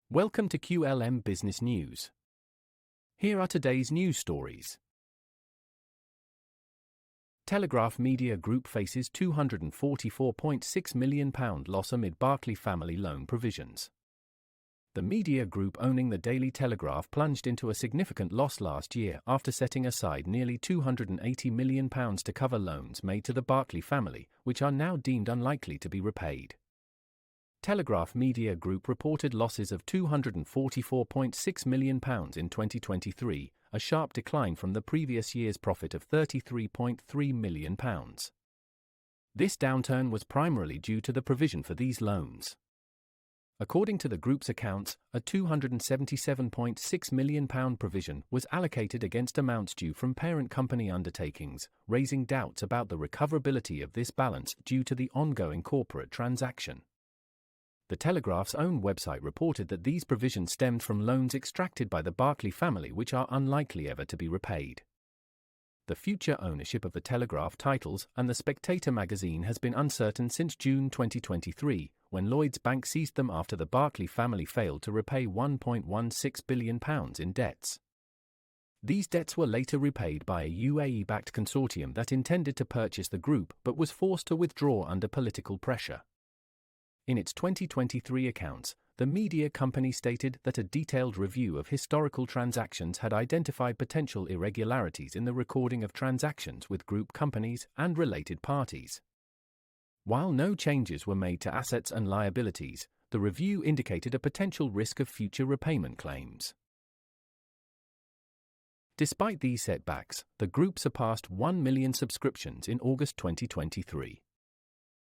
Welcome to QLM Business News. Here are today's news stories. Telegraph Media Group faces £244.6 million loss amid Barclay family loan provisions. The media group owning the Daily Telegraph plunged into a significant loss last year after setting aside nearly £280 million to cover loans made to the Barclay family, which are now deemed unlikely to be repaid. Telegraph Media Group reported losses of £244.6 million in 2023, a sharp decline from the previous year's profit of £33.3 million. This downturn was primarily due to the provision for these loans. According to the group's accounts, a £277.6 million provision was allocated against amounts due from parent company undertakings, raising doubts about the recoverability of this balance due to the ongoing corporate transaction. The Telegraph's own website reported that these provisions stemmed from loans extracted by the Barclay family which are unlikely ever to be repaid. The future ownership of the Telegraph titles and the Spectator magazine has been uncertain since June 2023, when Lloyds Bank seized them after the Barclay family failed to repay £1.16 billion in debts. These debts were later repaid by a UAE-backed consortium that intended to purchase the group but was forced to withdraw under political pressure. In its 2023 accounts, the media company stated that a detailed review of historical transactions had identified potential irregularities in the recording of transactions with group companies and related parties. While no changes were made to assets and liabilities, the review indicated a potential risk of future repayment claims. Despite these setbacks, the group surpassed 1 million subscriptions in August 2023.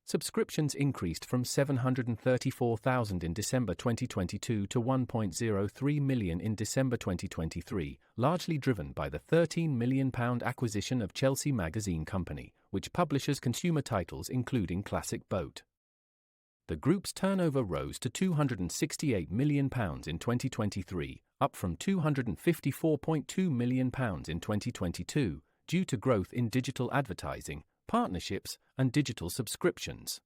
Subscriptions increased from 734,000 in December 2022 to 1.03 million in December 2023, largely driven by the £13 million acquisition of Chelsea Magazine Company, which publishes consumer titles including Classic Boat. The group's turnover rose to £268 million in 2023, up from £254.2 million in 2022, due to growth in digital advertising, partnerships, and digital subscriptions.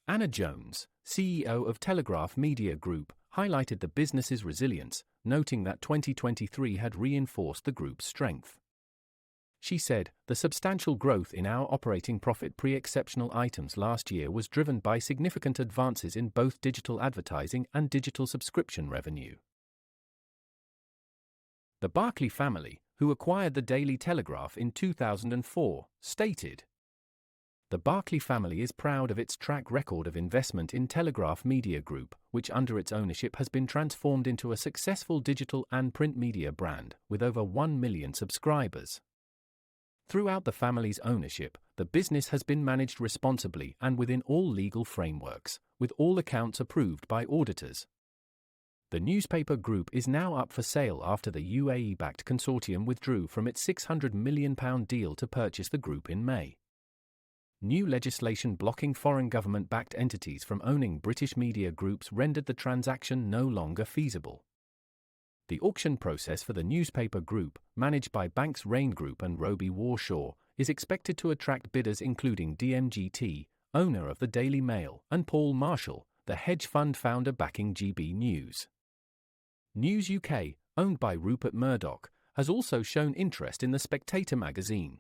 Anna Jones, CEO of Telegraph Media Group, highlighted the business's resilience, noting that 2023 had reinforced the group's strength. She said, "The substantial growth in our operating profit pre-exceptional items last year was driven by significant advances in both digital advertising and digital subscription revenue." The Barclay family, who acquired the Daily Telegraph in 2004, stated, "The Barclay family is proud of its track record of investment in Telegraph Media Group, which under its ownership has been transformed into a successful digital and print media brand, with over 1 million subscribers. Throughout the family's ownership, the business has been managed responsibly and within all legal frameworks, with all accounts approved by auditors." The newspaper group is now up for sale after the UAE-backed consortium withdrew from its £600 million deal to purchase the group in May. New legislation blocking foreign government-backed entities from owning British media groups rendered the transaction no longer feasible. The auction process for the newspaper group, managed by Banks Rain Group and Roby Warshaw, is expected to attract bidders including DMGT, owner of the Daily Mail, and Paul Marshall, the hedge fund founder backing GB News. News UK, owned by Rupert Murdoch, has also shown interest in the Spectator magazine.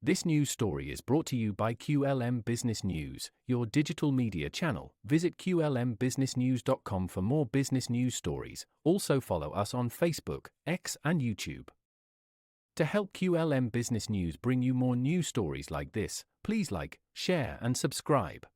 This news story is brought to you by QLM Business News, your digital media channel. Visit qlmbusinessnews.com for more business news stories. Also follow us on Facebook, X, and YouTube. To help QLM Business News bring you more news stories like this, please like, share, and subscribe.